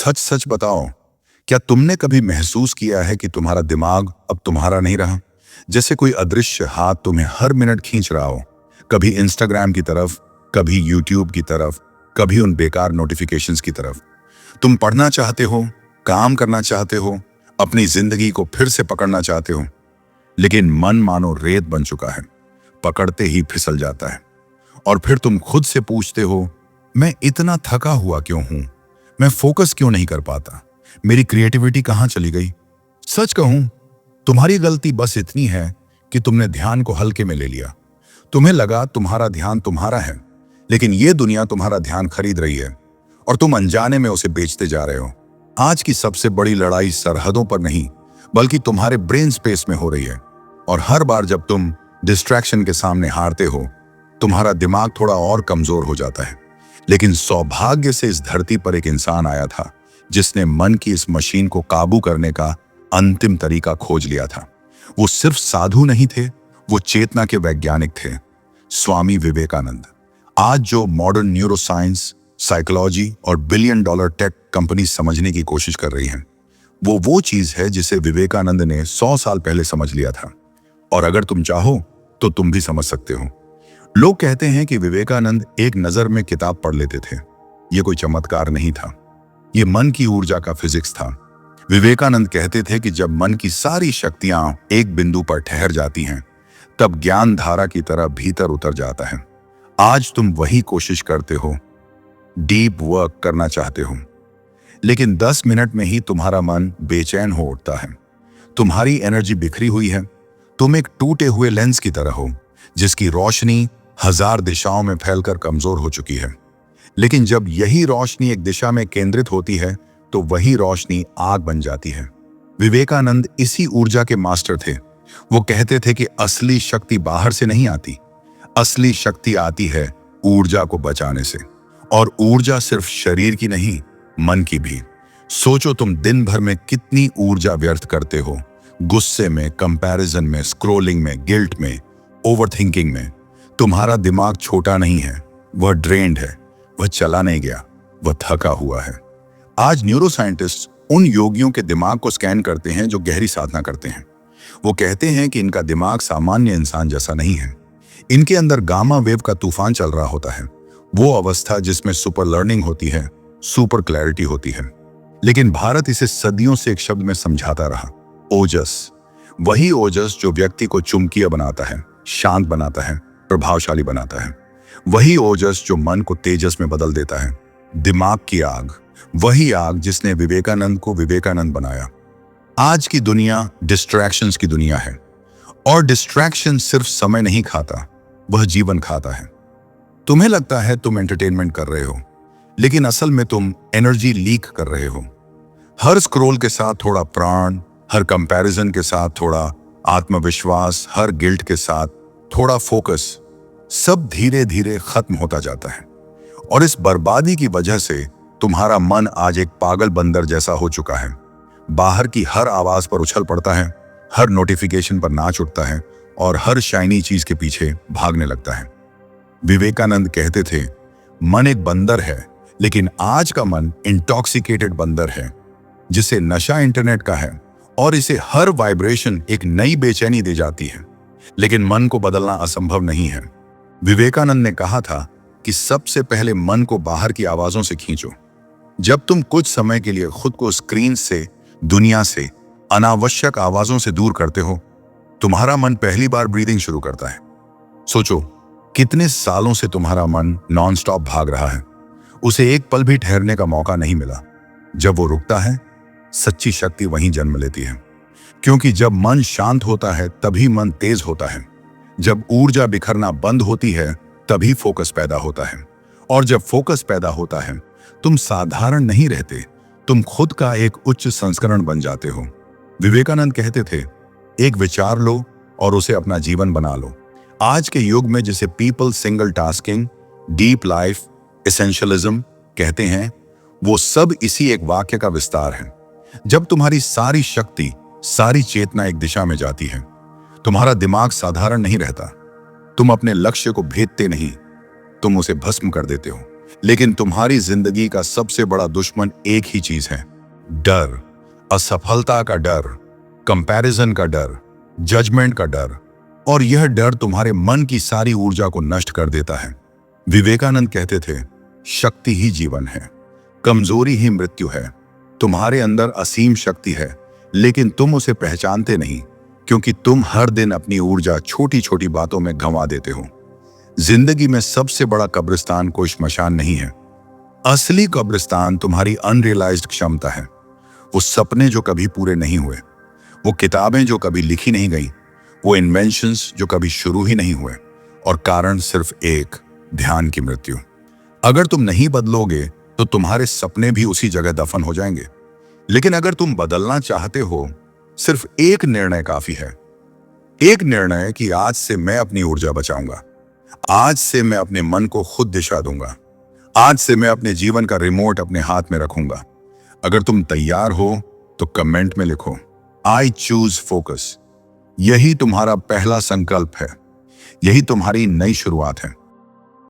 सच सच बताओ, क्या तुमने कभी महसूस किया है कि तुम्हारा दिमाग अब तुम्हारा नहीं रहा? जैसे कोई अदृश्य हाथ तुम्हें हर मिनट खींच रहा हो, कभी इंस्टाग्राम की तरफ, कभी यूट्यूब की तरफ, कभी उन बेकार नोटिफिकेशंस की तरफ। तुम पढ़ना चाहते हो, काम करना चाहते हो, अपनी जिंदगी को फिर से पकड़ना चाहते हो, लेकिन मन मानो रेत बन चुका है, पकड़ते ही फिसल जाता है। और फिर तुम खुद से पूछते हो, मैं इतना थका हुआ क्यों हूं? मैं फोकस क्यों नहीं कर पाता? मेरी क्रिएटिविटी कहां चली गई? सच कहूं, तुम्हारी गलती बस इतनी है कि तुमने ध्यान को हल्के में ले लिया। तुम्हें लगा तुम्हारा ध्यान तुम्हारा है, लेकिन यह दुनिया तुम्हारा ध्यान खरीद रही है और तुम अनजाने में उसे बेचते जा रहे हो। आज की सबसे बड़ी लड़ाई सरहदों पर नहीं, बल्कि तुम्हारे ब्रेन स्पेस में हो रही है। और हर बार जब तुम डिस्ट्रैक्शन के सामने हारते हो, तुम्हारा दिमाग थोड़ा और कमजोर हो जाता है। लेकिन सौभाग्य से इस धरती पर एक इंसान आया था जिसने मन की इस मशीन को काबू करने का अंतिम तरीका खोज लिया था। वो सिर्फ साधु नहीं थे, वो चेतना के वैज्ञानिक थे, स्वामी विवेकानंद। आज जो मॉडर्न न्यूरोसाइंस, साइकोलॉजी और बिलियन डॉलर टेक कंपनी समझने की कोशिश कर रही हैं, वो चीज है जिसे विवेकानंद ने 100 साल पहले समझ लिया था। और अगर तुम चाहो तो तुम भी समझ सकते हो। लोग कहते हैं कि विवेकानंद एक नजर में किताब पढ़ लेते थे। ये कोई चमत्कार नहीं था, ये मन की ऊर्जा का फिजिक्स था। विवेकानंद कहते थे कि जब मन की सारी शक्तियां एक बिंदु पर ठहर जाती हैं, तब ज्ञान धारा की तरह भीतर उतर जाता है। आज तुम वही कोशिश करते हो, डीप वर्क करना चाहते हो, लेकिन 10 मिनट में ही तुम्हारा मन बेचैन हो उठता है। तुम्हारी एनर्जी बिखरी हुई है। तुम एक टूटे हुए लेंस की तरह हो, जिसकी रोशनी 1000 दिशाओं में फैलकर कमजोर हो चुकी है। लेकिन जब यही रोशनी एक दिशा में केंद्रित होती है, तो वही रोशनी आग बन जाती है। विवेकानंद इसी ऊर्जा के मास्टर थे। वो कहते थे कि असली शक्ति बाहर से नहीं आती, असली शक्ति आती है ऊर्जा को बचाने से। और ऊर्जा सिर्फ शरीर की नहीं, मन की भी। सोचो तुम दिन भर में कितनी ऊर्जा व्यर्थ करते हो, गुस्से में, कंपैरिजन में, स्क्रोलिंग में, गिल्ट में, ओवरथिंकिंग में। तुम्हारा दिमाग छोटा नहीं है, वह ड्रेन्ड है, वह चला नहीं गया, वह थका हुआ है। आज न्यूरोसाइंटिस्ट उन योगियों के दिमाग को स्कैन करते हैं जो गहरी साधना करते हैं। वो कहते हैं कि इनका दिमाग सामान्य इंसान जैसा नहीं है। इनके अंदर गामा वेव का तूफान चल रहा होता है, वो अवस्था जिसमें सुपर लर्निंग होती है, सुपर क्लैरिटी होती है। लेकिन भारत इसे सदियों से एक शब्द में समझाता रहा, ओजस। वही ओजस जो व्यक्ति को चुंबकीय बनाता है, शांत बनाता है, प्रभावशाली बनाता है। वही ओजस जो मन को तेजस में बदल देता है, दिमाग की आग। वही आग जिसने विवेकानंद को विवेकानंद बनाया। आज की दुनिया डिस्ट्रैक्शंस की दुनिया है, और डिस्ट्रैक्शन सिर्फ समय नहीं खाता, वह जीवन खाता है। तुम्हें लगता है तुम एंटरटेनमेंट कर रहे हो, लेकिन असल में तुम एनर्जी लीक कर रहे हो। हर स्क्रॉल के साथ थोड़ा प्राण, हर कंपैरिजन के साथ थोड़ा आत्मविश्वास, हर गिल्ट के साथ थोड़ा फोकस, सब धीरे धीरे खत्म होता जाता है। और इस बर्बादी की वजह से तुम्हारा मन आज एक पागल बंदर जैसा हो चुका है। बाहर की हर आवाज पर उछल पड़ता है, हर नोटिफिकेशन पर नाच उठता है और हर शाइनी चीज के पीछे भागने लगता है। विवेकानंद कहते थे, मन एक बंदर है, लेकिन आज का मन इंटॉक्सिकेटेड बंदर है, जिसे नशा इंटरनेट का है और इसे हर वाइब्रेशन एक नई बेचैनी दे जाती है। लेकिन मन को बदलना असंभव नहीं है। विवेकानंद ने कहा था कि सबसे पहले मन को बाहर की आवाजों से खींचो। जब तुम कुछ समय के लिए खुद को स्क्रीन से, दुनिया से, अनावश्यक आवाजों से दूर करते हो, तुम्हारा मन पहली बार ब्रीदिंग शुरू करता है। सोचो, कितने सालों से तुम्हारा मन नॉनस्टॉप भाग रहा है, उसे एक पल भी ठहरने का मौका नहीं मिला। जब वो रुकता है, सच्ची शक्ति वहीं जन्म लेती है। क्योंकि जब मन शांत होता है, तभी मन तेज होता है। जब ऊर्जा बिखरना बंद होती है, तभी फोकस पैदा होता है। और जब फोकस पैदा होता है, तुम साधारण नहीं रहते, तुम खुद का एक उच्च संस्करण बन जाते हो। विवेकानंद कहते थे, एक विचार लो और उसे अपना जीवन बना लो। आज के युग में जिसे people single tasking, deep life, essentialism कहते हैं, वो सब इसी एक वाक्य का विस्तार है। जब तुम्हारी सारी शक्ति, सारी चेतना एक दिशा में जाती है, तुम्हारा दिमाग साधारण नहीं रहता। तुम अपने लक्ष्य को भेदते नहीं, तुम उसे भस्म कर देते हो। लेकिन तुम्हारी जिंदगी का सबसे बड़ा दुश्मन एक ही चीज है, डर। असफलता का डर, कंपैरिजन का डर, जजमेंट का डर। और यह डर तुम्हारे मन की सारी ऊर्जा को नष्ट कर देता है। विवेकानंद कहते थे, शक्ति ही जीवन है, कमजोरी ही मृत्यु है। तुम्हारे अंदर असीम शक्ति है, लेकिन तुम उसे पहचानते नहीं, क्योंकि तुम हर दिन अपनी ऊर्जा छोटी छोटी बातों में गंवा देते हो। जिंदगी में सबसे बड़ा कब्रिस्तान कोई श्मशान नहीं है। असली कब्रिस्तान तुम्हारी अनरियलाइज्ड क्षमता है। वो सपने जो कभी पूरे नहीं हुए, वो किताबें जो कभी लिखी नहीं गई, वो इन्वेंशंस जो कभी शुरू ही नहीं हुए, और कारण सिर्फ एक, ध्यान की मृत्यु। अगर तुम नहीं बदलोगे तो तुम्हारे सपने भी उसी जगह दफन हो जाएंगे। लेकिन अगर तुम बदलना चाहते हो, सिर्फ एक निर्णय काफी है। एक निर्णय कि आज से मैं अपनी ऊर्जा बचाऊंगा, आज से मैं अपने मन को खुद दिशा दूंगा, आज से मैं अपने जीवन का रिमोट अपने हाथ में रखूंगा। अगर तुम तैयार हो तो कमेंट में लिखो, आई चूज फोकस। यही तुम्हारा पहला संकल्प है, यही तुम्हारी नई शुरुआत है।